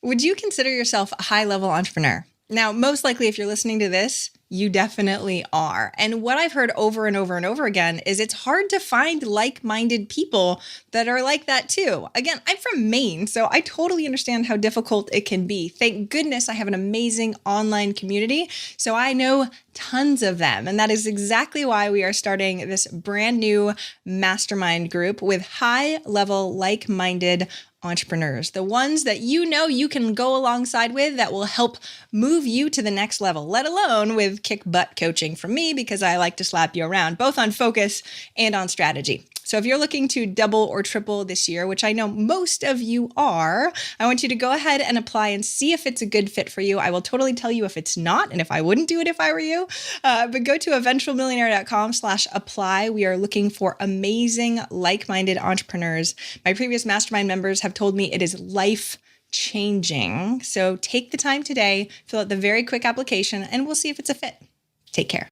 Would you consider yourself a high-level entrepreneur? Now, most likely, if you're listening to this, you definitely are. And what I've heard over and over and over again is it's hard to find like-minded people that are like that too. Again, I'm from Maine, so I totally understand how difficult it can be. Thank goodness I have an amazing online community, so I know tons of them. And that is exactly why we are starting this brand new mastermind group with high-level, like-minded entrepreneurs, the ones that you can go alongside with that will help move you to the next level, let alone with kick butt coaching from me, because I like to slap you around, both on focus and on strategy. So if you're looking to double or triple this year, which I know most of you are, I want you to go ahead and apply and see if it's a good fit for you. I will totally tell you if it's not, and if I wouldn't do it if I were you. But go to eventualmillionaire.com/apply. We are looking for amazing, like-minded entrepreneurs. My previous mastermind members have told me it is life-changing. So take the time today, fill out the very quick application, and we'll see if it's a fit. Take care.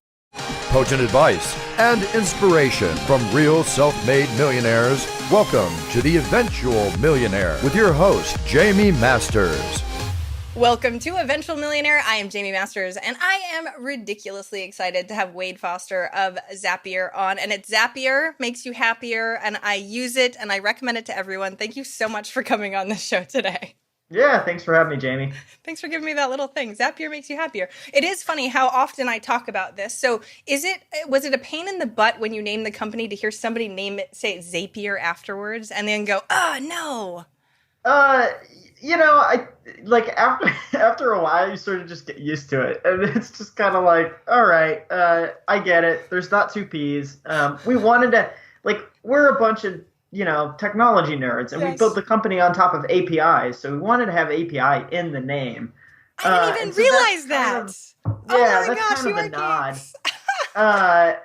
Potent advice and inspiration from real self-made millionaires. Welcome to The Eventual Millionaire with your host, Jaime Masters. Welcome to Eventual Millionaire. I am Jaime Masters, and I am ridiculously excited to have Wade Foster of Zapier on. And it's Zapier makes you happier, and I use it, and I recommend it to everyone. Thank you so much for coming on the show today. Yeah, thanks for having me, Jaime. Thanks for giving me that little thing. Zapier makes you happier. It is funny how often I talk about this. So was it a pain in the butt when you named the company to hear somebody say Zapier afterwards and then go, oh, no? I like after a while, you sort of just get used to it. And it's just kind of like, all right, I get it. There's not two P's. We wanted to, we're a bunch of technology nerds, and we built the company on top of APIs. So we wanted to have API in the name. I didn't even realize that. That's kind of the nod.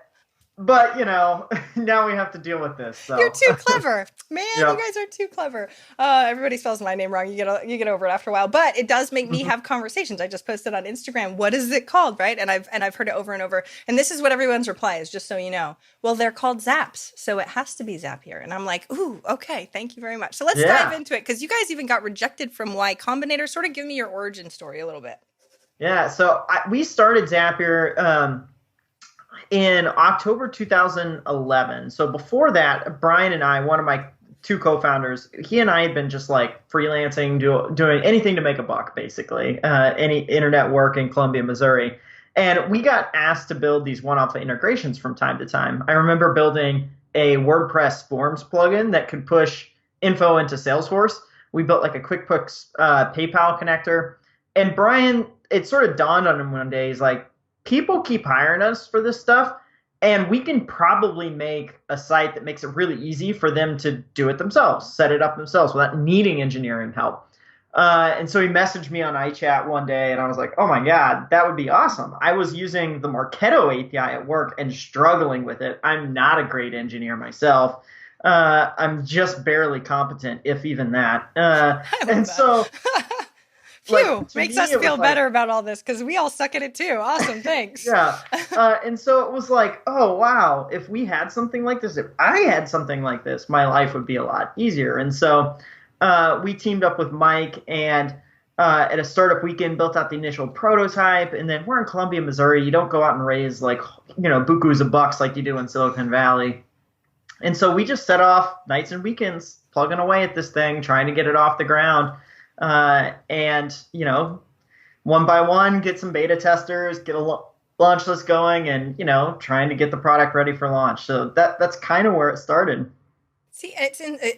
But, now we have to deal with this. So. You're too clever. Man, You guys are too clever. Everybody spells my name wrong. You get over it after a while. But it does make me have conversations. I just posted on Instagram, what is it called, right? And I've heard it over and over. And this is what everyone's reply is, just so you know. Well, they're called Zaps, so it has to be Zapier. And I'm like, ooh, okay, thank you very much. So let's dive into it, because you guys even got rejected from Y Combinator. Sort of give me your origin story a little bit. Yeah, so we started Zapier in October 2011. So before that, Brian and I, one of my two co-founders, he and I had been just like freelancing, doing anything to make a buck, basically, any internet work in Columbia, Missouri. And we got asked to build these one-off integrations from time to time. I remember building a WordPress forms plugin that could push info into Salesforce. We built like a QuickBooks PayPal connector. And Brian, it sort of dawned on him one day, he's like, people keep hiring us for this stuff, and we can probably make a site that makes it really easy for them to do it themselves, set it up themselves without needing engineering help. And so he messaged me on iChat one day, and I was like, oh my God, that would be awesome. I was using the Marketo API at work and struggling with it. I'm not a great engineer myself. I'm just barely competent, if even that. So... Phew, makes us feel better about all this, because we all suck at it too. Awesome, thanks. And so it was like, oh, wow, if we had something like this, if I had something like this, my life would be a lot easier. And so we teamed up with Mike and at a startup weekend built out the initial prototype. And then we're in Columbia, Missouri. You don't go out and raise bukus of bucks like you do in Silicon Valley. And so we just set off nights and weekends plugging away at this thing, trying to get it off the ground. And one by one, get some beta testers, get a launch list going, and, trying to get the product ready for launch. So that's kind of where it started. See,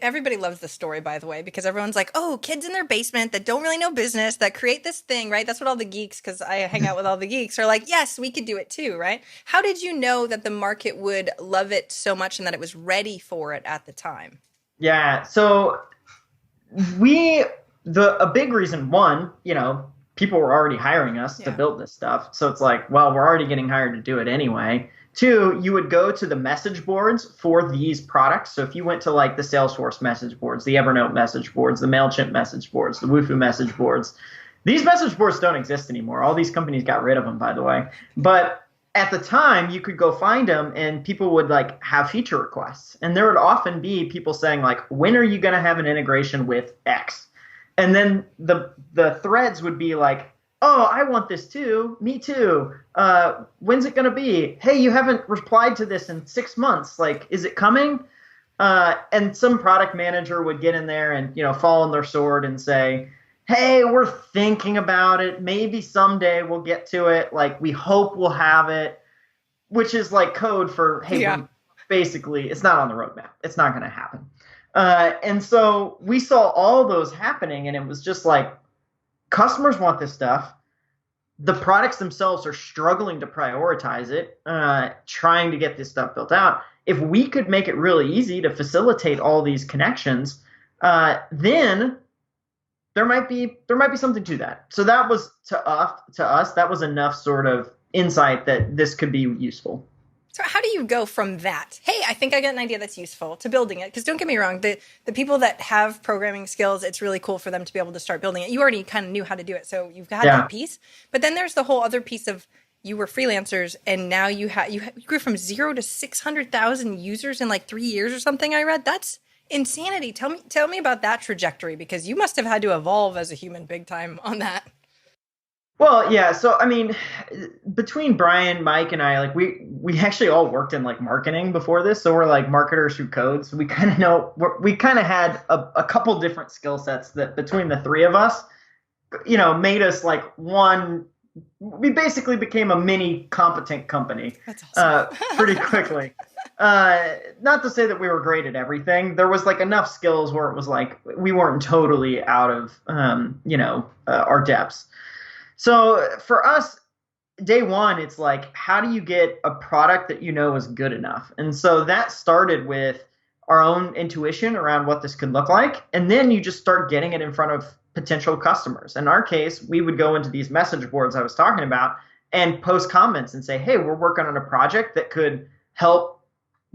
everybody loves the story, by the way, because everyone's like, oh, kids in their basement that don't really know business that create this thing, right? That's what all the geeks, because I hang out with all the geeks, are like, yes, we could do it too, right? How did you know that the market would love it so much and that it was ready for it at the time? Yeah, so a big reason, one, people were already hiring us to build this stuff. So it's like, well, we're already getting hired to do it anyway. Two, you would go to the message boards for these products. So if you went to like the Salesforce message boards, the Evernote message boards, the MailChimp message boards, the Wufoo message boards, these message boards don't exist anymore. All these companies got rid of them, by the way. But at the time, you could go find them and people would like have feature requests. And there would often be people saying like, when are you going to have an integration with X? And then the threads would be like, oh, I want this too. Me too. When's it going to be? Hey, you haven't replied to this in 6 months. Like, is it coming? And some product manager would get in there and, fall on their sword and say, hey, we're thinking about it. Maybe someday we'll get to it. Like, we hope we'll have it, which is like code for, hey, basically, it's not on the roadmap. It's not going to happen. And so we saw all those happening, and it was just like, customers want this stuff. The products themselves are struggling to prioritize it, trying to get this stuff built out. If we could make it really easy to facilitate all these connections, then there might be something to that. So that was to us, that was enough sort of insight that this could be useful. So how do you go from that, hey, I think I got an idea that's useful, to building it? Because don't get me wrong, the people that have programming skills, it's really cool for them to be able to start building it. You already kind of knew how to do it, so you've got that piece. But then there's the whole other piece of, you were freelancers, and now you grew from 0 to 600,000 users in like 3 years or something. I read that's insanity. Tell me about that trajectory, because you must have had to evolve as a human big time on that. Well, yeah. So, I mean, between Brian, Mike, and I, like we actually all worked in like marketing before this. So we're like marketers who code. So we kind of know, we kind of had a couple different skill sets that between the three of us, made us like one. We basically became a mini competent company. That's awesome. Pretty quickly. Not to say that we were great at everything. There was like enough skills where it was like we weren't totally out of, our depths. So for us, day one, it's like, how do you get a product that is good enough? And so that started with our own intuition around what this could look like. And then you just start getting it in front of potential customers. In our case, we would go into these message boards I was talking about and post comments and say, hey, we're working on a project that could help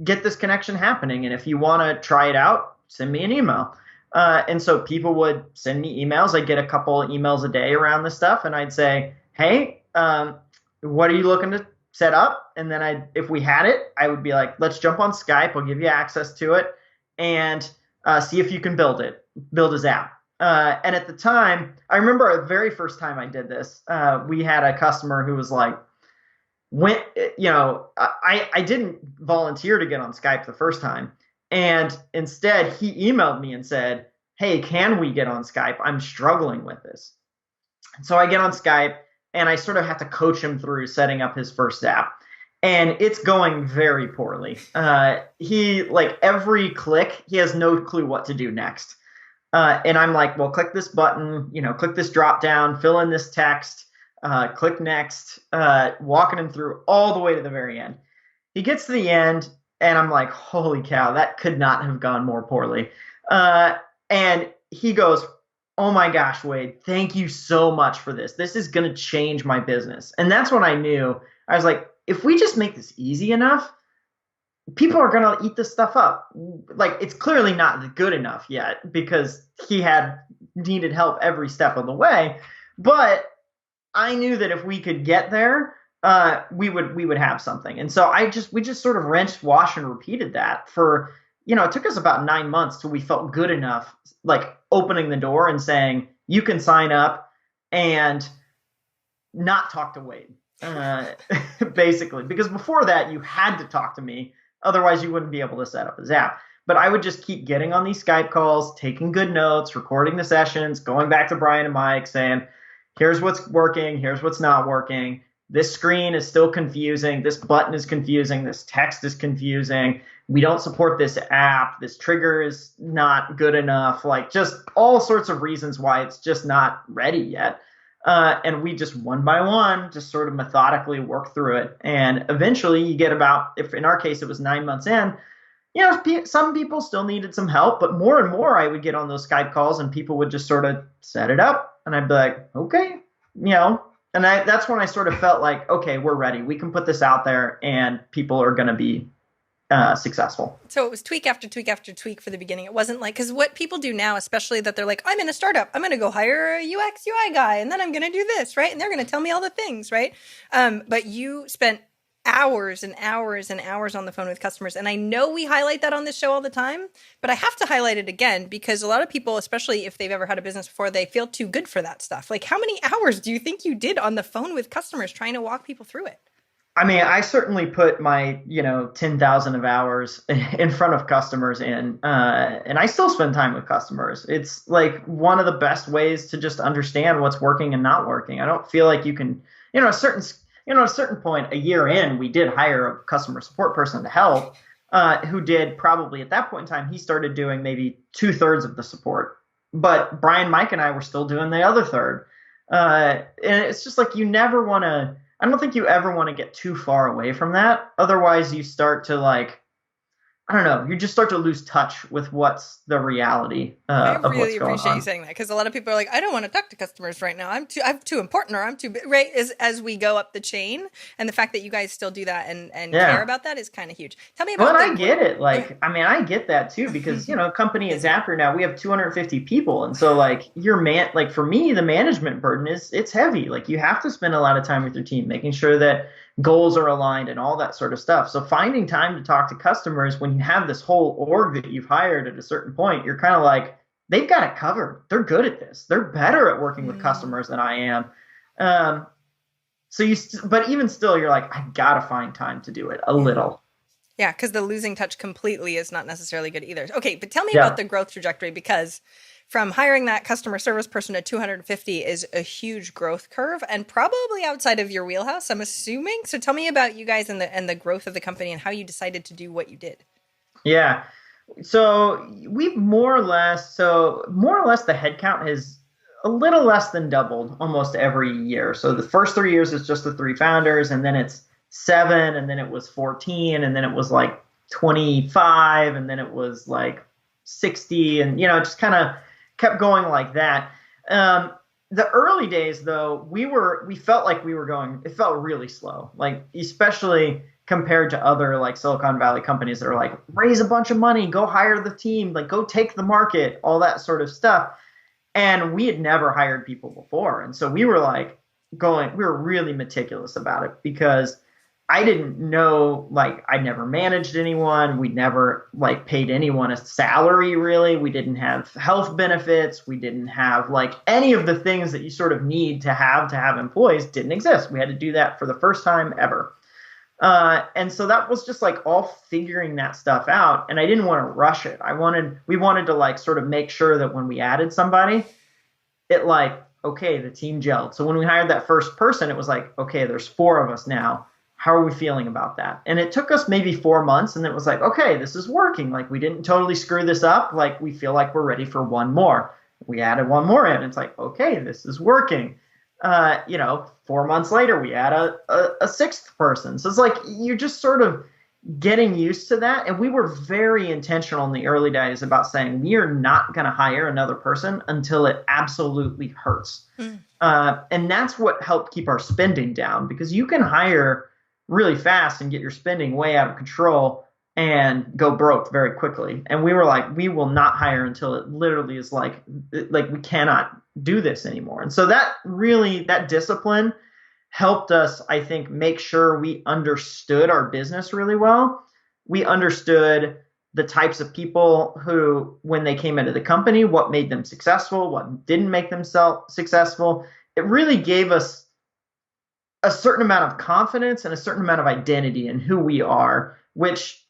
get this connection happening. And if you want to try it out, send me an email. And so people would send me emails. I'd get a couple emails a day around this stuff. And I'd say, hey, what are you looking to set up? And then if we had it, I would be like, let's jump on Skype. I'll give you access to it and see if you can build a Zap. And at the time, I remember the very first time I did this, we had a customer who was like, I didn't volunteer to get on Skype the first time. And instead, he emailed me and said, hey, can we get on Skype? I'm struggling with this. So I get on Skype, and I sort of have to coach him through setting up his first Zap. And it's going very poorly. He, like, every click, he has no clue what to do next. And I'm like, well, click this button, click this drop down, fill in this text, click next, walking him through all the way to the very end. He gets to the end, and I'm like, holy cow, that could not have gone more poorly. And he goes, oh my gosh, Wade, thank you so much for this. This is going to change my business. And that's when I knew, I was like, if we just make this easy enough, people are going to eat this stuff up. Like, it's clearly not good enough yet because he needed help every step of the way. But I knew that if we could get there, we would have something. And so we just sort of rinsed, washed, and repeated that for, it took us about 9 months till we felt good enough, like opening the door and saying, you can sign up and not talk to Wade, basically. Because before that, you had to talk to me. Otherwise, you wouldn't be able to set up a Zap. But I would just keep getting on these Skype calls, taking good notes, recording the sessions, going back to Brian and Mike saying, here's what's working, here's what's not working. This screen is still confusing. This button is confusing. This text is confusing. We don't support this app. This trigger is not good enough. Like, just all sorts of reasons why it's just not ready yet. And we just one by one, just sort of methodically work through it. And eventually you get about, if in our case it was 9 months in, some people still needed some help, but more and more I would get on those Skype calls and people would just sort of set it up. And I'd be like, okay, and that's when I sort of felt like, okay, we're ready. We can put this out there and people are going to be successful. So it was tweak after tweak after tweak for the beginning. It wasn't like, because what people do now, especially that they're like, I'm in a startup, I'm going to go hire a UX UI guy, and then I'm going to do this, right? And they're going to tell me all the things, right? But you spent hours and hours and hours on the phone with customers. And I know we highlight that on this show all the time, but I have to highlight it again because a lot of people, especially if they've ever had a business before, they feel too good for that stuff. Like, how many hours do you think you did on the phone with customers trying to walk people through it? I mean, I certainly put my, 10,000 of hours in front of customers and I still spend time with customers. It's like one of the best ways to just understand what's working and not working. I don't feel like you can, at a certain point, a year in, we did hire a customer support person to help, who did probably at that point in time, he started doing maybe 2/3 of the support. But Brian, Mike, and I were still doing the other third. And it's just like I don't think you ever want to get too far away from that. Otherwise, you start to you just start to lose touch with what's the reality of what's going on. I really appreciate you saying that because a lot of people are like, I don't want to talk to customers right now. I'm too important or I'm too big, right? As we go up the chain, and the fact that you guys still do that and care about that is kind of huge. Tell me about I get it. I get that too because, company at Zapier now, we have 250 people. And so for me, the management burden it's heavy. Like you have to spend a lot of time with your team, making sure that goals are aligned and all that sort of stuff. So finding time to talk to customers when you have this whole org that you've hired at a certain point, you're kind of like, they've got it covered. They're good at this. They're better at working with customers than I am. But even still, you're like, I gotta find time to do it a little. Yeah, because the losing touch completely is not necessarily good either. Okay, but tell me about the growth trajectory, because from hiring that customer service person to 250 is a huge growth curve and probably outside of your wheelhouse, I'm assuming. So tell me about you guys and the growth of the company and how you decided to do what you did. Yeah. So we've more or less the headcount has a little less than doubled almost every year. So the first 3 years is just the 3 founders, and then it's 7, and then it was 14, and then it was like 25, and then it was like 60, and it just kind of kept going like that. The early days, though, we felt like it felt really slow, like especially compared to other like Silicon Valley companies that are like, raise a bunch of money, go hire the team, like go take the market, all that sort of stuff. And we had never hired people before. And so we were really meticulous about it because I didn't know, I never managed anyone. We never paid anyone a salary, really. We didn't have health benefits. We didn't have any of the things that you sort of need to have employees didn't exist. We had to do that for the first time ever. And so that was just all figuring that stuff out. And I didn't want to rush it. We wanted to sort of make sure that when we added somebody, okay, the team gelled. So when we hired that first person, it was okay, there's 4 of us now. How are we feeling about that? And it took us maybe 4 months, and it was okay, this is working. We didn't totally screw this up. We feel like we're ready for one more. We added one more in. It's okay, this is working. 4 months later, we add a 6th person. So it's you're just sort of getting used to that. And we were very intentional in the early days about saying we are not going to hire another person until it absolutely hurts. And that's what helped keep our spending down, because you can hire really fast and get your spending way out of control and go broke very quickly. And we were we will not hire until it literally is we cannot do this anymore. And so that discipline helped us, I think, make sure we understood our business really well. We understood the types of people who, when they came into the company, what made them successful, what didn't make them successful. It really gave us a certain amount of confidence and a certain amount of identity in who we are, which,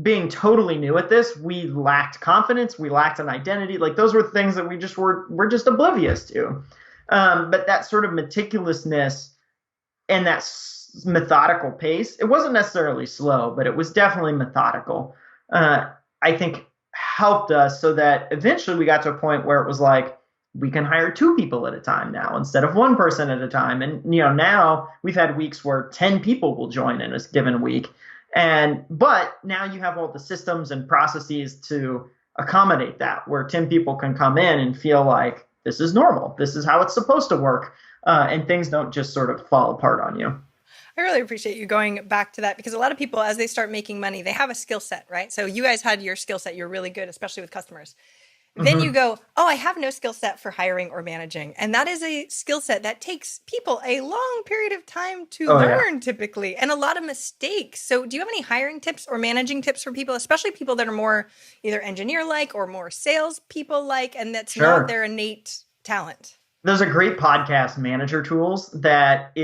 being totally new at this, we lacked confidence, we lacked an identity. Those were things that we're just oblivious to. But that sort of meticulousness and that methodical pace, it wasn't necessarily slow, but it was definitely methodical. I think helped us so that eventually we got to a point where it was we can hire 2 people at a time now instead of 1 person at a time. And, now we've had weeks where 10 people will join in a given week. But now you have all the systems and processes to accommodate that, where 10 people can come in and feel like this is normal. This is how it's supposed to work. And things don't just sort of fall apart on you. I really appreciate you going back to that, because a lot of people, as they start making money, they have a skill set, right? So you guys had your skill set. You're really good, especially with customers. then you go, oh, I have no skill set for hiring or managing. And that is a skill set that takes people a long period of time to learn typically, and a lot of mistakes. So do you have any hiring tips or managing tips for people, especially people that are more either engineer-like or more sales people-like, and that's not their innate talent? There's a great podcast, Manager Tools, that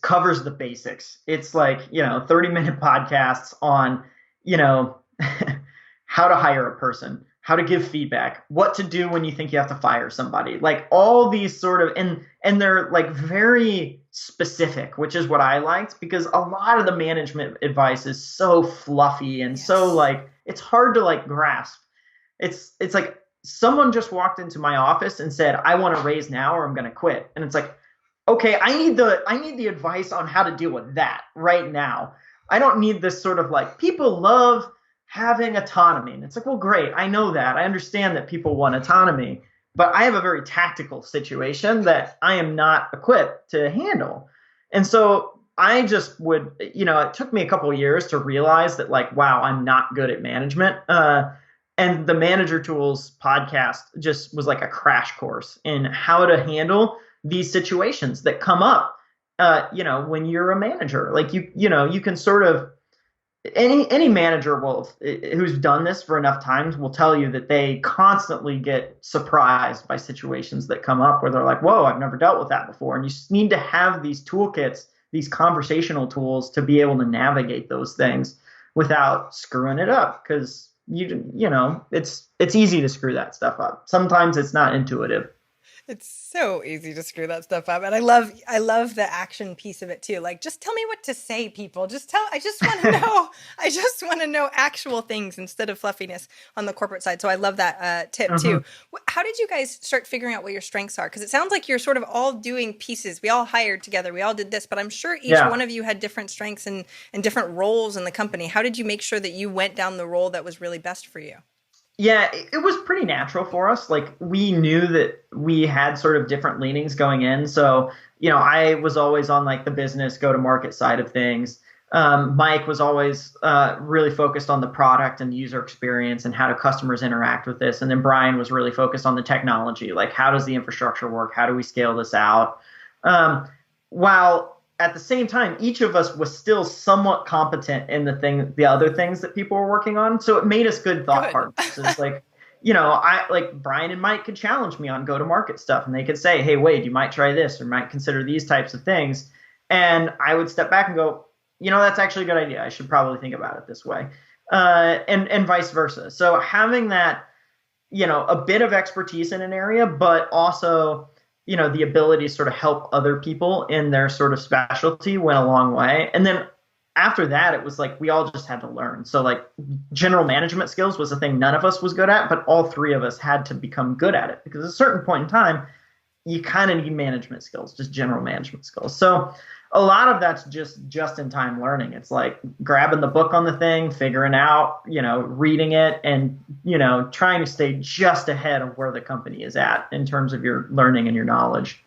covers the basics. It's like, 30-minute podcasts on, how to hire a person, how to give feedback, what to do when you think you have to fire somebody, like all these sort of, and they're like very specific, which is what I liked, because a lot of the management advice is so fluffy and so like, it's hard to like grasp. It's like someone just walked into my office and said, I want to raise now or I'm going to quit. And it's like, okay, I need the advice on how to deal with that right now. I don't need this sort of like, people love having autonomy. And it's like, well, great. I know that. I understand that people want autonomy, but I have a very tactical situation that I am not equipped to handle. And so I just would, it took me a couple of years to realize that like, wow, I'm not good at management. And the Manager Tools podcast just was like a crash course in how to handle these situations that come up, when you're a manager. Like you can sort of, any manager who's done this for enough times will tell you that they constantly get surprised by situations that come up where they're like, whoa, I've never dealt with that before. And you just need to have these toolkits, these conversational tools to be able to navigate those things without screwing it up. Because it's easy to screw that stuff up. Sometimes it's not intuitive. It's so easy to screw that stuff up. And I love the action piece of it too. Like, just tell me what to say, people. I just want to know. I just want to know actual things instead of fluffiness on the corporate side. So I love that tip too. How did you guys start figuring out what your strengths are? Because it sounds like you're sort of all doing pieces. We all hired together. We all did this, but I'm sure each one of you had different strengths and different roles in the company. How did you make sure that you went down the role that was really best for you? Yeah, it was pretty natural for us. Like, we knew that we had sort of different leanings going in. So, I was always on like the business go-to-market side of things. Mike was always really focused on the product and user experience and how do customers interact with this. And then Brian was really focused on the technology, like how does the infrastructure work? How do we scale this out? While at the same time, each of us was still somewhat competent in the other things that people were working on. So it made us good thought partners. It's like, Brian and Mike could challenge me on go-to-market stuff, and they could say, hey, Wade, you might try this or might consider these types of things. And I would step back and go, that's actually a good idea. I should probably think about it this way. And vice versa. So having that, a bit of expertise in an area, but also the ability to sort of help other people in their sort of specialty went a long way. And then after that, it was like we all just had to learn. So like general management skills was a thing none of us was good at, but all three of us had to become good at it, because at a certain point in time, you kind of need management skills, just general management skills. So a lot of that's just in time learning. It's like grabbing the book on the thing, figuring out, reading it, and, trying to stay just ahead of where the company is at in terms of your learning and your knowledge.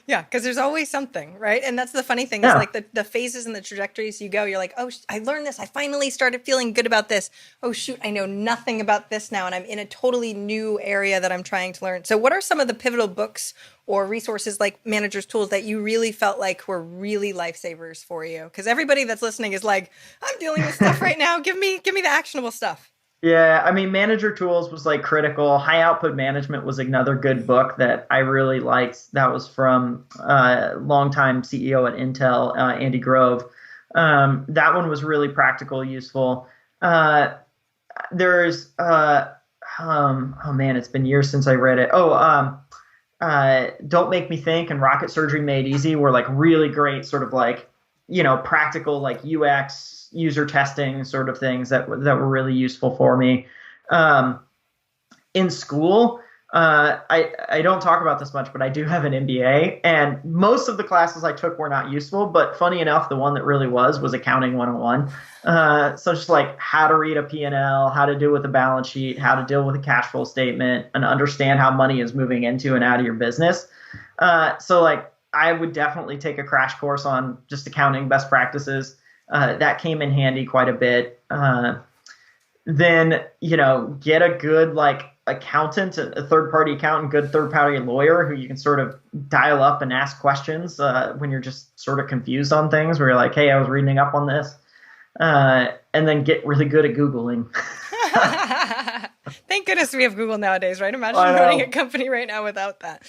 Yeah, because there's always something, right? And that's the funny thing is like the phases and the trajectories you go, you're like, oh, I learned this. I finally started feeling good about this. Oh, shoot, I know nothing about this now. And I'm in a totally new area that I'm trying to learn. So what are some of the pivotal books or resources like Manager's Tools that you really felt like were really lifesavers for you? Because everybody that's listening is like, I'm dealing with stuff right now. Give me the actionable stuff. Yeah, I mean, Manager Tools was like critical. High Output Management was another good book that I really liked. That was from longtime CEO at Intel, Andy Grove. That one was really practical, useful. There's, oh man, it's been years since I read it. Don't Make Me Think and Rocket Surgery Made Easy were like really great sort of like, practical like UX, user testing sort of things that were really useful for me. In school, I don't talk about this much, but I do have an MBA, and most of the classes I took were not useful, but funny enough, the one that really was Accounting 101. So just like how to read a P&L, how to deal with a balance sheet, how to deal with a cash flow statement, and understand how money is moving into and out of your business. So like I would definitely take a crash course on just accounting best practices. That came in handy quite a bit. Then, get a good like accountant, a third-party accountant, good third-party lawyer who you can sort of dial up and ask questions when you're just sort of confused on things, where you're like, hey, I was reading up on this, and then get really good at Googling. Thank goodness we have Google nowadays, right? Imagine running a company right now without that.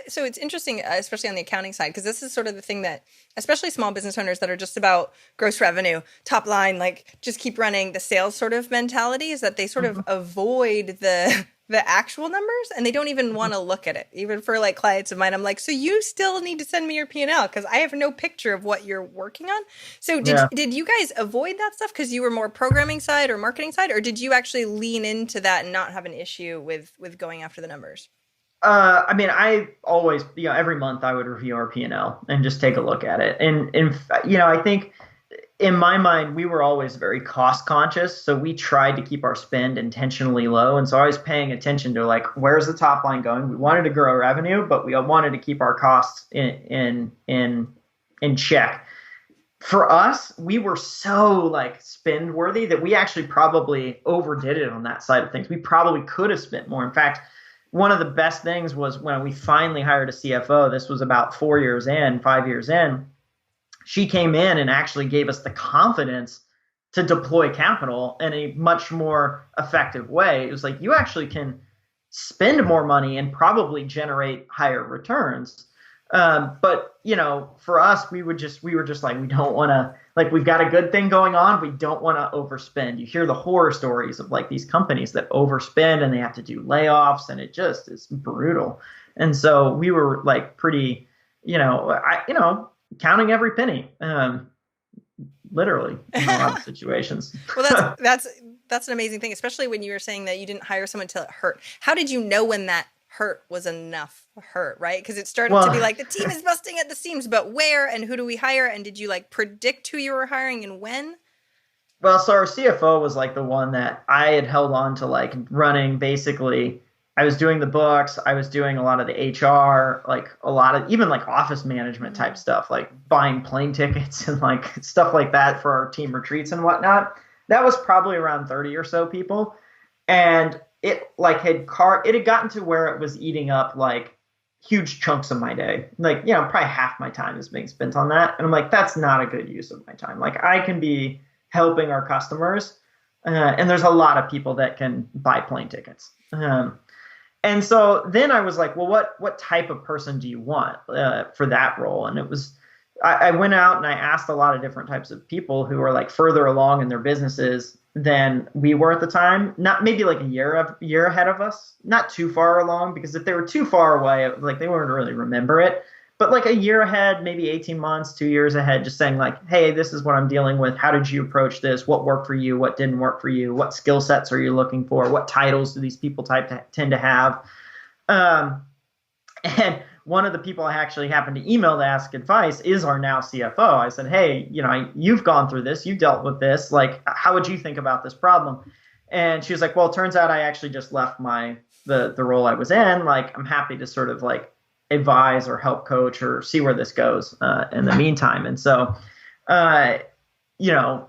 So it's interesting, especially on the accounting side, because this is sort of the thing that, especially small business owners that are just about gross revenue, top line, like just keep running the sales sort of mentality, is that they sort of avoid the actual numbers, and they don't even want to look at it. Even for like clients of mine, I'm like, so you still need to send me your P&L because I have no picture of what you're working on. So did you guys avoid that stuff because you were more programming side or marketing side, or did you actually lean into that and not have an issue with going after the numbers? I mean, I always, every month I would review our P&L and just take a look at it. And I think in my mind, we were always very cost conscious. So we tried to keep our spend intentionally low. And so I was paying attention to like, where's the top line going? We wanted to grow revenue, but we wanted to keep our costs in check. For us, we were so like spend worthy that we actually probably overdid it on that side of things. We probably could have spent more. In fact, one of the best things was when we finally hired a CFO. This was about 5 years in. She came in and actually gave us the confidence to deploy capital in a much more effective way. It was like, you actually can spend more money and probably generate higher returns. But for us, we were just like, we don't want to, like, we've got a good thing going on. We don't want to overspend. You hear the horror stories of like these companies that overspend and they have to do layoffs, and it just is brutal. And so we were like pretty, counting every penny, literally in a lot of situations. Well, that's an amazing thing, especially when you were saying that you didn't hire someone till it hurt. How did you know when that hurt was enough hurt, right? Because it started to be like, the team is busting at the seams, but where and who do we hire? And did you like predict who you were hiring and when? Well, so our CFO was like the one that I had held on to, like running basically. I was doing the books. I was doing a lot of the HR, like a lot of even like office management type stuff, like buying plane tickets and like stuff like that for our team retreats and whatnot. That was probably around 30 or so people. And it like it had gotten to where it was eating up like huge chunks of my day. Like, probably half my time is being spent on that. And I'm like, that's not a good use of my time. Like, I can be helping our customers. And there's a lot of people that can buy plane tickets. And so then I was like, well, what type of person do you want for that role? And it was, I went out and I asked a lot of different types of people who were like further along in their businesses than we were at the time. Not maybe like a year ahead of us, not too far along, because if they were too far away, like they wouldn't really remember it. But like a year ahead, maybe 18 months, 2 years ahead, just saying like, hey, this is what I'm dealing with. How did you approach this? What worked for you? What didn't work for you? What skill sets are you looking for? What titles do these people tend to have? And one of the people I actually happened to email to ask advice is our now CFO. I said, hey, you've gone through this. You dealt with this. Like, how would you think about this problem? And she was like, well, it turns out I actually just left the role I was in. Like, I'm happy to sort of like advise or help coach or see where this goes in the meantime. And so,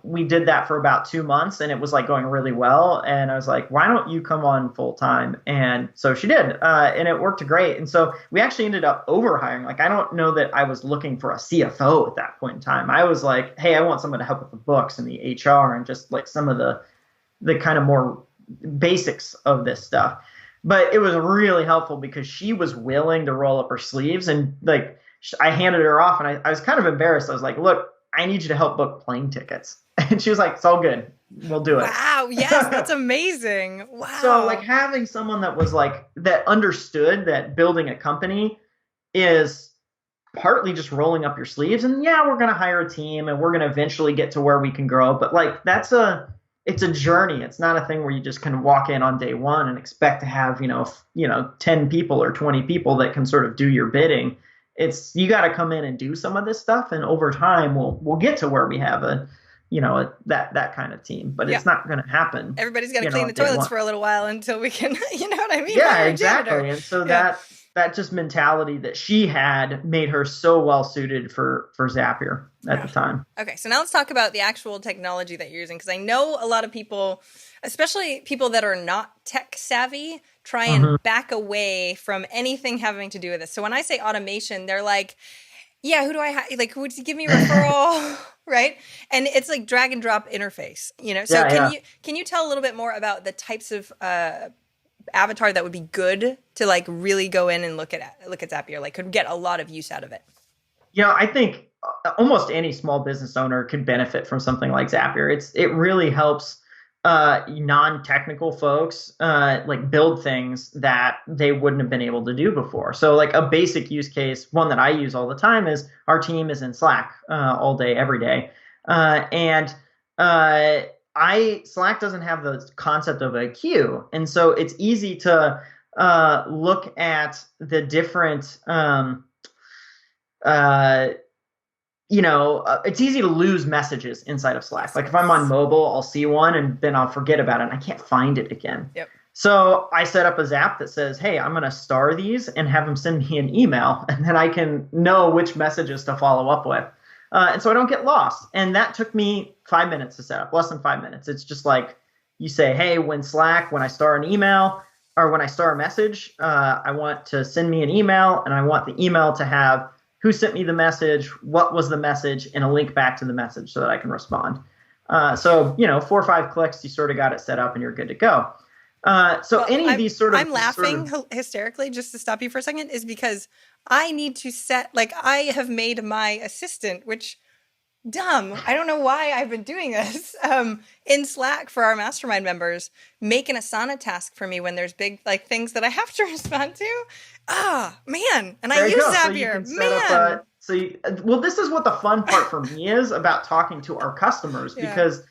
we did that for about 2 months and it was like going really well. And I was like, why don't you come on full time? And so she did, and it worked great. And so we actually ended up overhiring. Like, I don't know that I was looking for a CFO at that point in time. I was like, hey, I want someone to help with the books and the HR and just like some of the kind of more basics of this stuff. But it was really helpful because she was willing to roll up her sleeves, and like I handed her off and I was kind of embarrassed. I was like, look, I need you to help book plane tickets. And she was like, it's all good. We'll do it. Wow. Yes. That's amazing. Wow. So like having someone that was like, that understood that building a company is partly just rolling up your sleeves, and yeah, we're going to hire a team and we're going to eventually get to where we can grow. But like, it's a journey. It's not a thing where you just can walk in on day one and expect to have, 10 people or 20 people that can sort of do your bidding. You got to come in and do some of this stuff. And over time, we'll get to where we have that kind of team, but it's not going to happen. Everybody's got to clean the toilets for a little while until we can, you know what I mean? Yeah, exactly. And so that just mentality that she had made her so well suited for Zapier at the time. Okay, so now let's talk about the actual technology that you're using, because I know a lot of people, especially people that are not tech savvy, try and back away from anything having to do with this. So when I say automation, they're like, yeah, who do I like? Would you give me a referral? Right? And it's like drag and drop interface, you know? So can you tell a little bit more about the types of avatar that would be good to like really go in and look at Zapier, like could get a lot of use out of it? You know, I think almost any small business owner could benefit from something like Zapier. It really helps non-technical folks like build things that they wouldn't have been able to do before. So like a basic use case, one that I use all the time, is our team is in Slack all day, every day. Slack doesn't have the concept of a queue. And so it's easy to look at the different, it's easy to lose messages inside of Slack. Like if I'm on mobile, I'll see one and then I'll forget about it and I can't find it again. Yep. So I set up a Zap that says, hey, I'm going to star these and have them send me an email, and then I can know which messages to follow up with. And so I don't get lost. And that took me 5 minutes to set up, less than 5 minutes. It's just like you say, hey, when I star an email or when I star a message, I want to send me an email, and I want the email to have who sent me the message, what was the message, and a link back to the message so that I can respond. So 4 or 5 clicks, you sort of got it set up and you're good to go. Of these sort of... I'm laughing hysterically, just to stop you for a second, is because I need to set, like I have made my assistant, which, dumb, I don't know why I've been doing this, in Slack for our mastermind members, make an Asana task for me when there's big like things that I have to respond to. Man. And I use Zapier, man. This is what the fun part for me is about talking to our customers, because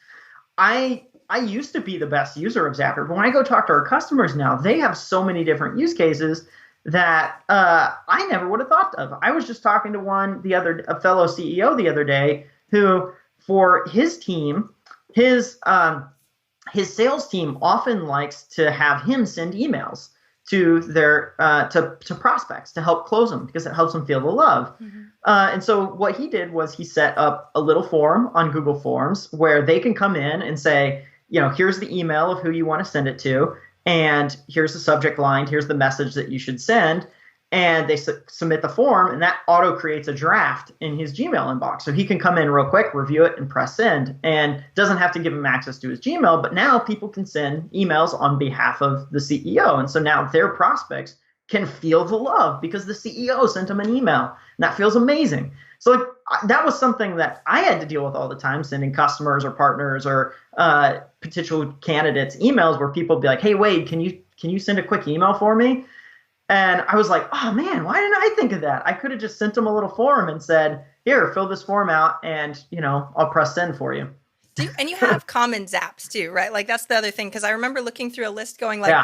I used to be the best user of Zapier, but when I go talk to our customers now, they have so many different use cases that I never would have thought of. I was just talking to a fellow CEO the other day, who for his team, his sales team often likes to have him send emails to their to prospects to help close them, because it helps them feel the love. And so what he did was he set up a little form on Google Forms where they can come in and say, here's the email of who you want to send it to, and here's the subject line, here's the message that you should send. And they submit the form, and that auto creates a draft in his Gmail inbox. So he can come in real quick, review it, and press send, and doesn't have to give him access to his Gmail. But now people can send emails on behalf of the CEO. And so now their prospects can feel the love because the CEO sent them an email. And that feels amazing. So that was something that I had to deal with all the time, sending customers or partners or potential candidates emails where people would be like, hey, Wade, can you send a quick email for me? And I was like, oh, man, why didn't I think of that? I could have just sent them a little form and said, here, fill this form out, and, I'll press send for you. And you have common Zaps too, right? Like that's the other thing, because I remember looking through a list going like,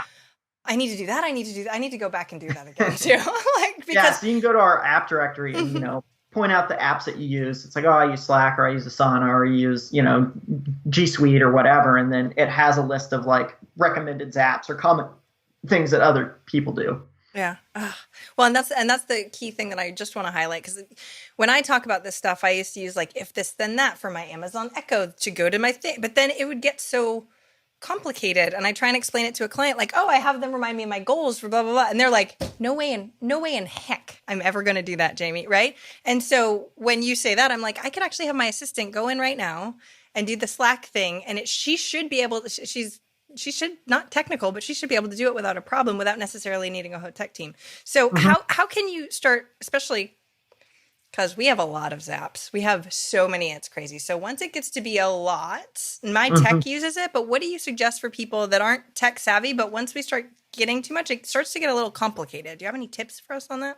I need to do that. I need to do that. I need to go back and do that again too. So you can go to our app directory and, point out the apps that you use. It's like, I use Slack, or I use Asana, or I use, G Suite or whatever. And then it has a list of like recommended Zaps or common things that other people do. Yeah. Well, and that's the key thing that I just want to highlight, because when I talk about this stuff, I used to use like if this then that for my Amazon Echo to go to my thing, but then it would get so complicated, and I try and explain it to a client like, I have them remind me of my goals for blah blah blah, and they're like, no way in heck I'm ever going to do that, Jamie, right? And so when you say that, I'm like, I could actually have my assistant go in right now and do the Slack thing, and she should be able to. She should, not technical, but she should be able to do it without a problem, without necessarily needing a whole tech team. So how can you start, especially because we have a lot of Zaps. We have so many, it's crazy. So once it gets to be a lot, my tech uses it, but what do you suggest for people that aren't tech savvy, but once we start getting too much, it starts to get a little complicated. Do you have any tips for us on that?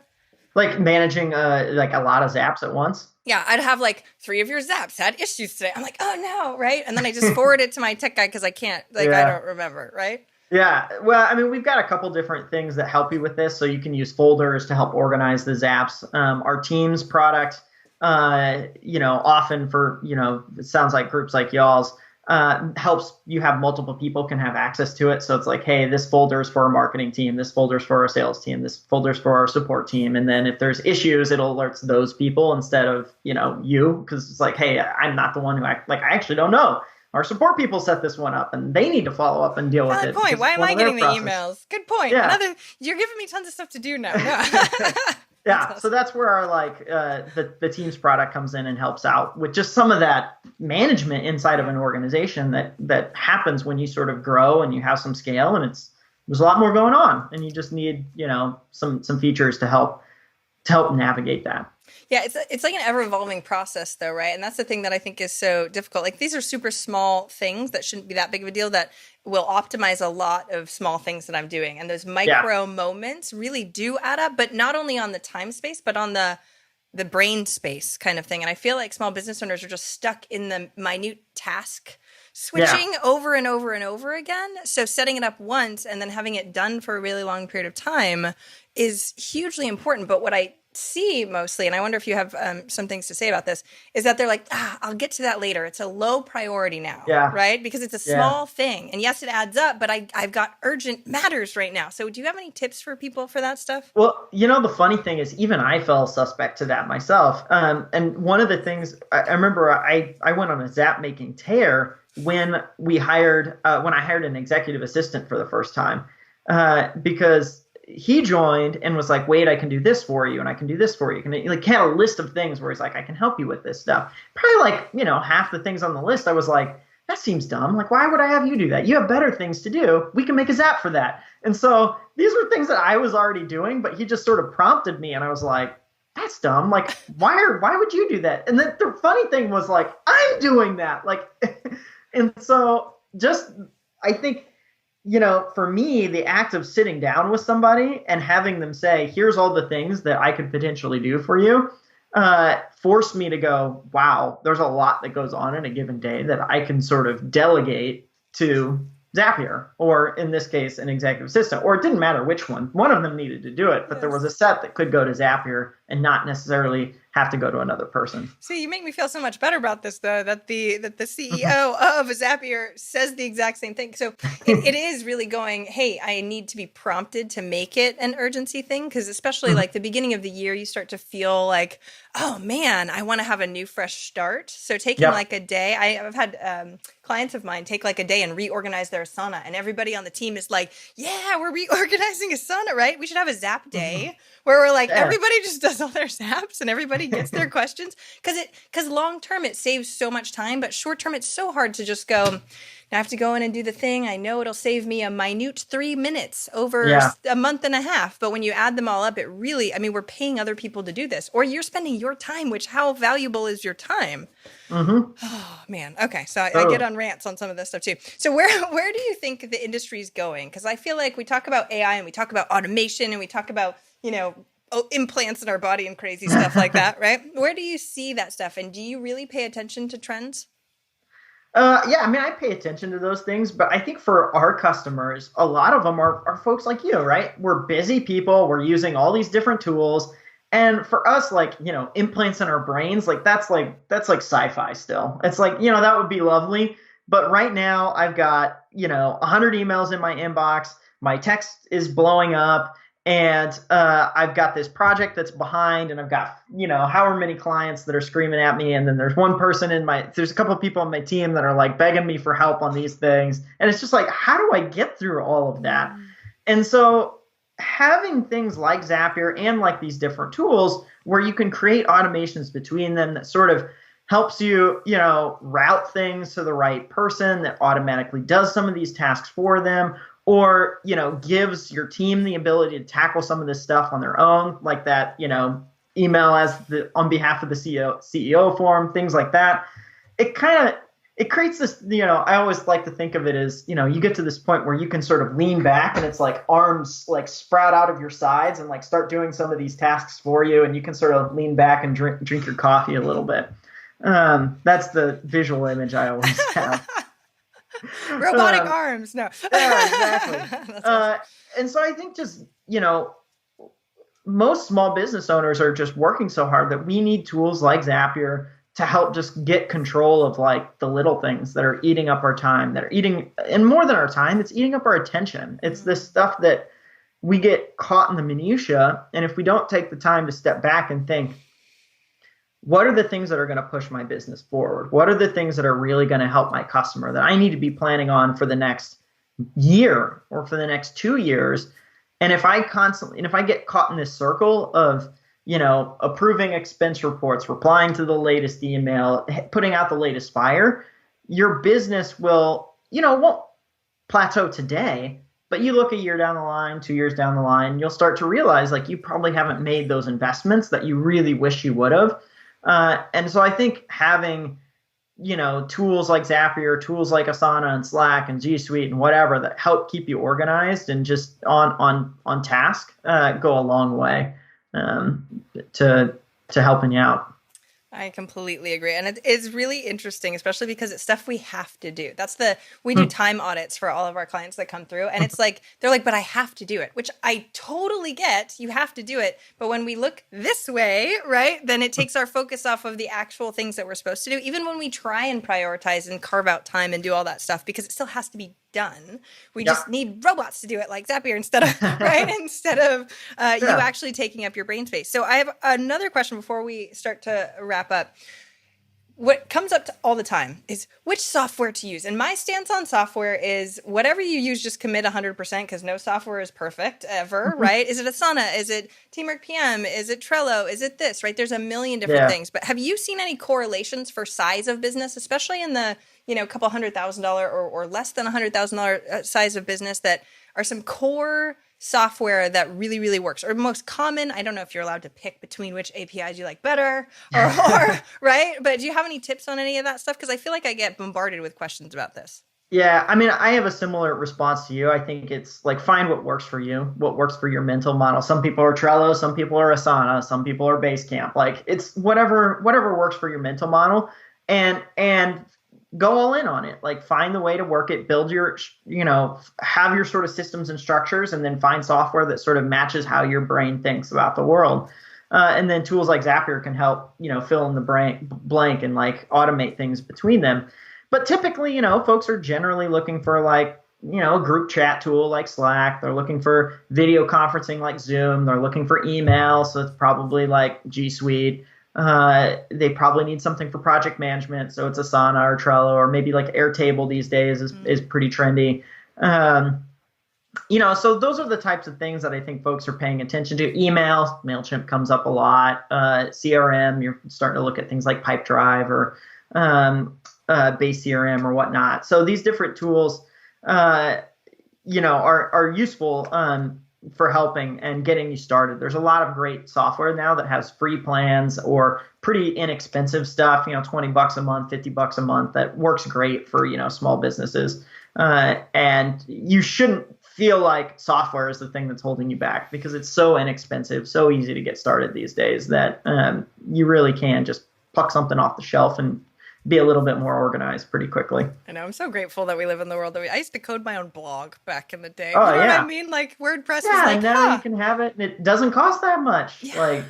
Like managing like a lot of Zaps at once? Yeah, I'd have like 3 of your Zaps had issues today. I'm like, oh no, right? And then I just forward it to my tech guy because I can't, I don't remember, right? Yeah, well, I mean, we've got a couple different things that help you with this. So you can use folders to help organize the Zaps. Our Teams product, often for, it sounds like groups like y'all's, helps you have multiple people can have access to it. So it's like, hey, this folder is for our marketing team, this folder is for our sales team, this folder is for our support team. And then if there's issues, it'll alert those people instead of, you, because it's like, hey, I'm not the one who I actually don't know. Our support people set this one up and they need to follow up and deal with it. Good point. Why am I getting the emails? Good point. Yeah. You're giving me tons of stuff to do now. No. Yeah, so that's where our the Teams product comes in and helps out with just some of that management inside of an organization that happens when you sort of grow and you have some scale and there's a lot more going on and you just need some features to help navigate that. Yeah, it's like an ever-evolving process, though, right? And that's the thing that I think is so difficult. Like, these are super small things that shouldn't be that big of a deal that will optimize a lot of small things that I'm doing. And those micro moments really do add up, but not only on the time space, but on the brain space kind of thing. And I feel like small business owners are just stuck in the minute task switching over and over and over again. So setting it up once and then having it done for a really long period of time is hugely important. But what I see mostly, and I wonder if you have some things to say about this, is that they're like, I'll get to that later. It's a low priority now, right? Because it's a small thing. And yes, it adds up, but I've got urgent matters right now. So do you have any tips for people for that stuff? Well, the funny thing is even I fell suspect to that myself. And one of the things I remember I went on a Zap making tear when I hired an executive assistant for the first time because he joined and was like, wait, I can do this for you and I can do this for you. He had a list of things where he's like, I can help you with this stuff. Probably half the things on the list, I was like, that seems dumb. Like, why would I have you do that? You have better things to do. We can make a Zap for that. And so these were things that I was already doing, but he just sort of prompted me and I was like, that's dumb. Like, why would you do that? And then the funny thing was like, I'm doing that. Like, and so just, I think, for me, the act of sitting down with somebody and having them say, here's all the things that I could potentially do for you, forced me to go, wow, there's a lot that goes on in a given day that I can sort of delegate to Zapier, or in this case, an executive assistant, or it didn't matter which one. One of them needed to do it, but there was a set that could go to Zapier and not necessarily have to go to another person. See, you make me feel so much better about this, though, that the CEO of Zapier says the exact same thing. So it is really going, hey, I need to be prompted to make it an urgency thing, because especially like the beginning of the year, you start to feel like, oh, man, I want to have a new, fresh start. So taking like a day, I've had clients of mine take like a day and reorganize their Asana, and everybody on the team is like, yeah, we're reorganizing Asana, right? We should have a Zap day where we're like, everybody just does all their Zaps and everybody gets their questions, because long term it saves so much time, but short term it's so hard to just go, I have to go in and do the thing. I know it'll save me a minute 3 minutes over a month and a half. But when you add them all up, it really, we're paying other people to do this, or you're spending your time, which how valuable is your time? Oh, man. Okay. So I get on rants on some of this stuff too. So where do you think the industry is going? Because I feel like we talk about AI and we talk about automation and we talk about, implants in our body and crazy stuff like that, right? Where do you see that stuff? And do you really pay attention to trends? I pay attention to those things, but I think for our customers, a lot of them are folks like you, right? We're busy people. We're using all these different tools. And for us, implants in our brains, that's like sci-fi still. It's like, that would be lovely. But right now I've got, 100 emails in my inbox. My text is blowing up. And I've got this project that's behind, and I've got, however many clients that are screaming at me. And then there's there's a couple of people on my team that are like begging me for help on these things. And it's just like, how do I get through all of that? And so having things like Zapier and like these different tools where you can create automations between them that sort of helps you, route things to the right person that automatically does some of these tasks for them, or, gives your team the ability to tackle some of this stuff on their own, like that, email on behalf of the CEO form, things like that. It creates this, I always like to think of it as, you get to this point where you can sort of lean back and it's like arms like sprout out of your sides and like start doing some of these tasks for you. And you can sort of lean back and drink your coffee a little bit. That's the visual image I always have. Robotic arms. No. Yeah, exactly. Awesome. And so I think just, most small business owners are just working so hard that we need tools like Zapier to help just get control of like the little things that are eating up our time, that are eating, and more than our time, it's eating up our attention. It's this stuff that we get caught in the minutia. And if we don't take the time to step back and think, what are the things that are going to push my business forward? What are the things that are really going to help my customer that I need to be planning on for the next year or for the next 2 years? And if I get caught in this circle of, approving expense reports, replying to the latest email, putting out the latest fire, your business won't plateau today, but you look a year down the line, 2 years down the line, you'll start to realize like you probably haven't made those investments that you really wish you would have. And so I think having, tools like Zapier, tools like Asana and Slack and G Suite and whatever that help keep you organized and just on task, go a long way to helping you out. I completely agree. And it is really interesting, especially because it's stuff we have to do. We do time audits for all of our clients that come through. And it's like, they're like, but I have to do it, which I totally get. You have to do it. But when we look this way, right, then it takes our focus off of the actual things that we're supposed to do, even when we try and prioritize and carve out time and do all that stuff, because it still has to be done. We just need robots to do it like Zapier instead of you actually taking up your brain space. So I have another question before we start to wrap up. What comes up all the time is which software to use. And my stance on software is whatever you use, just commit 100% because no software is perfect ever, right? Is it Asana? Is it Teamwork PM? Is it Trello? Is it this, right? There's a million different things. But have you seen any correlations for size of business, especially in the couple $100,000 or less than $100,000 size of business, that are some core software that really, really works, or most common? I don't know if you're allowed to pick between which APIs you like better or right? But do you have any tips on any of that stuff? Because I feel like I get bombarded with questions about this. Yeah, I mean, I have a similar response to you. I think it's like, find what works for you, what works for your mental model. Some people are Trello, some people are Asana, some people are Basecamp. Like, it's whatever works for your mental model, and go all in on it. Like, find the way to work it, build your, have your sort of systems and structures, and then find software that sort of matches how your brain thinks about the world. And then tools like Zapier can help, fill in the blank and like automate things between them. But typically, folks are generally looking for like, a group chat tool like Slack. They're looking for video conferencing like Zoom. They're looking for email. So it's probably like G Suite. They probably need something for project management. So it's Asana or Trello, or maybe like Airtable these days is pretty trendy. So those are the types of things that I think folks are paying attention to. Email, MailChimp comes up a lot. CRM, you're starting to look at things like Pipedrive or Base CRM or whatnot. So these different tools, are useful for helping and getting you started. There's a lot of great software now that has free plans or pretty inexpensive stuff, $20 a month, $50 a month, that works great for, small businesses. And you shouldn't feel like software is the thing that's holding you back, because it's so inexpensive, so easy to get started these days that you really can just pluck something off the shelf and be a little bit more organized pretty quickly. I know. I'm so grateful that we live in the world that I used to code my own blog back in the day. Oh, you know what I mean? Like, WordPress is like, now you can have it and it doesn't cost that much. Yeah. Like,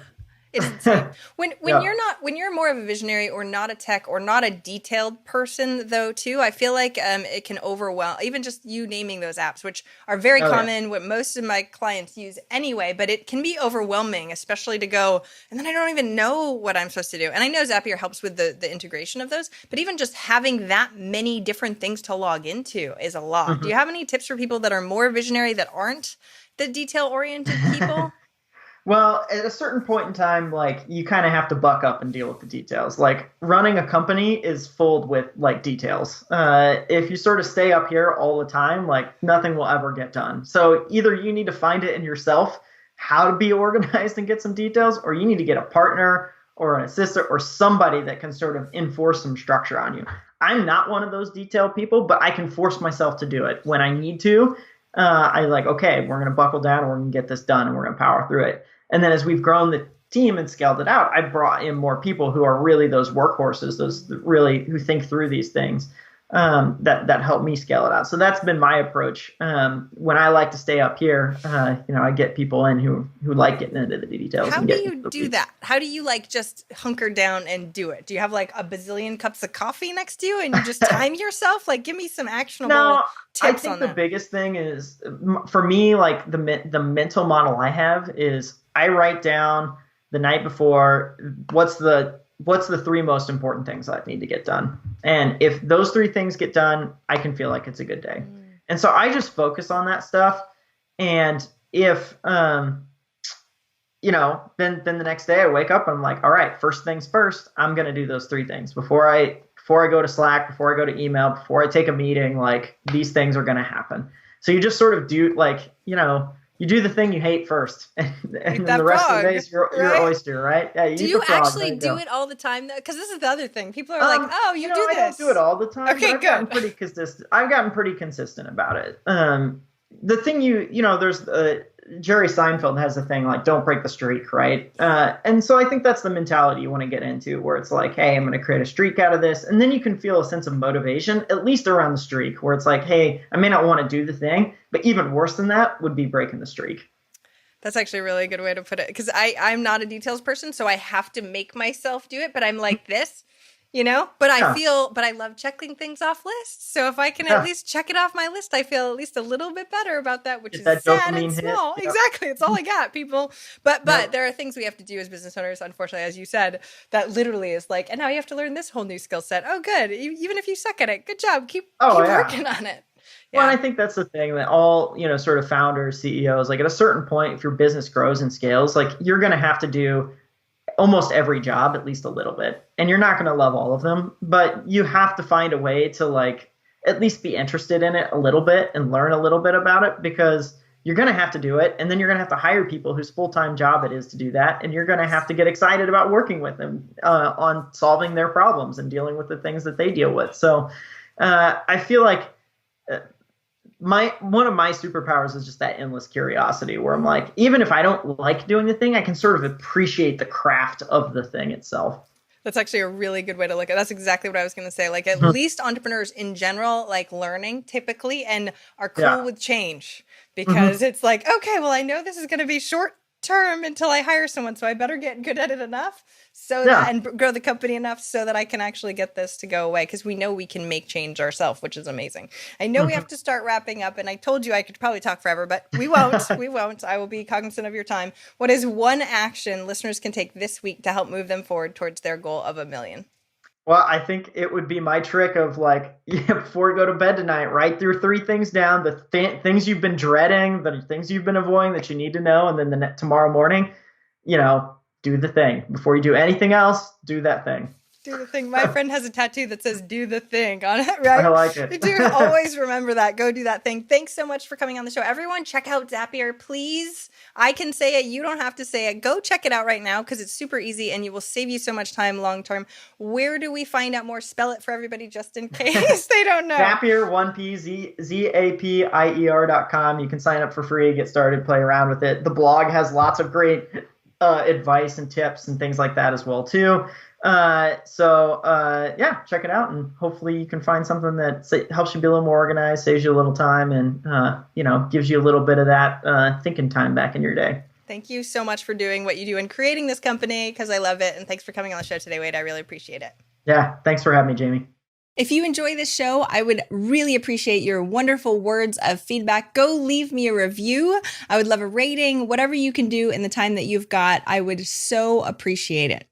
it's insane. When you're more of a visionary or not a tech or not a detailed person, though, too, I feel like it can overwhelm, even just you naming those apps, which are very common, what most of my clients use anyway, but it can be overwhelming, especially to go, and then I don't even know what I'm supposed to do. And I know Zapier helps with the integration of those, but even just having that many different things to log into is a lot. Mm-hmm. Do you have any tips for people that are more visionary, that aren't the detail-oriented people? Well, at a certain point in time, like, you kind of have to buck up and deal with the details. Like, running a company is filled with like details. If you sort of stay up here all the time, like, nothing will ever get done. So either you need to find it in yourself how to be organized and get some details, or you need to get a partner or an assistant or somebody that can sort of enforce some structure on you. I'm not one of those detailed people, but I can force myself to do it when I need to. I like, okay, we're going to buckle down and we're going to get this done and we're going to power through it. And then as we've grown the team and scaled it out, I brought in more people who are really those workhorses, those really who think through these things. that help me scale it out. So that's been my approach. When I like to stay up here, I get people in who like getting into the details. How do you do that? How do you like just hunker down and do it? Do you have like a bazillion cups of coffee next to you and you just time yourself? Like, give me some actionable tips on that. I think the biggest thing is for me, like the mental model I have is I write down the night before what's the 3 most important things I need to get done. And if those 3 things get done, I can feel like it's a good day. And so I just focus on that stuff. And if, then the next day I wake up and I'm like, all right, first things first, I'm going to do those 3 things before I go to Slack, before I go to email, before I take a meeting, like these things are going to happen. So you just sort of do you do the thing you hate first, and then the rest of the days you're oyster, right? Yeah. Do you actually do it all the time though? Because this is the other thing. People are like, "Oh, you do this." I don't do it all the time. Okay, I've gotten pretty consistent. I've gotten pretty consistent about it. The thing there's Jerry Seinfeld has a thing like don't break the streak, right? And so I think that's the mentality you want to get into, where it's like, hey, I'm going to create a streak out of this, and then you can feel a sense of motivation, at least around the streak, where it's like, hey, I may not want to do the thing, but even worse than that would be breaking the streak. That's actually a really good way to put it, because I'm not a details person, so I have to make myself do it, but I'm like this. But I love checking things off lists. So if I can at least check it off my list, I feel at least a little bit better about that, which is sad and small. Hit. Exactly. It's all I got, people. But there are things we have to do as business owners, unfortunately, as you said, that literally is like, and now you have to learn this whole new skill set. Oh, good. Even if you suck at it, good job. Keep working on it. Yeah. Well, and I think that's the thing that all, sort of founders, CEOs, like at a certain point, if your business grows and scales, like you're going to have to do almost every job, at least a little bit. And you're not going to love all of them, but you have to find a way to like at least be interested in it a little bit and learn a little bit about it, because you're going to have to do it. And then you're going to have to hire people whose full-time job it is to do that. And you're going to have to get excited about working with them on solving their problems and dealing with the things that they deal with. So I feel like one of my superpowers is just that endless curiosity, where I'm like, even if I don't like doing the thing, I can sort of appreciate the craft of the thing itself. That's actually a really good way to look at it. That's exactly what I was going to say. Like, at least entrepreneurs in general like learning typically and are cool with change, because it's like, okay, well, I know this is going to be short term until I hire someone, so I better get good at it enough and grow the company enough so that I can actually get this to go away, because we know we can make change ourselves, which is amazing. I know we have to start wrapping up, and I told you I could probably talk forever, but we won't. We won't. I will be cognizant of your time. What is one action listeners can take this week to help move them forward towards their goal of 1 million? Well, I think it would be my trick of like, before you go to bed tonight, write your 3 things down, the things you've been dreading, the things you've been avoiding that you need to know. And then tomorrow morning, do the thing. Before you do anything else, do that thing. Do the thing. My friend has a tattoo that says "do the thing" on it, right? I like it. You do always remember that. Go do that thing. Thanks so much for coming on the show. Everyone, check out Zapier, please. I can say it. You don't have to say it. Go check it out right now, because it's super easy and you will save you so much time long term. Where do we find out more? Spell it for everybody just in case they don't know. Zapier, 1P, Zapier.com. You can sign up for free, get started, play around with it. The blog has lots of great advice and tips and things like that as well, too. Check it out, and hopefully you can find something that helps you be a little more organized, saves you a little time, and gives you a little bit of that thinking time back in your day. Thank you so much for doing what you do and creating this company, because I love it, and thanks for coming on the show today, Wade. I really appreciate it. Yeah, thanks for having me, Jamie. If you enjoy this show, I would really appreciate your wonderful words of feedback. Go leave me a review. I would love a rating, whatever you can do in the time that you've got. I would so appreciate it.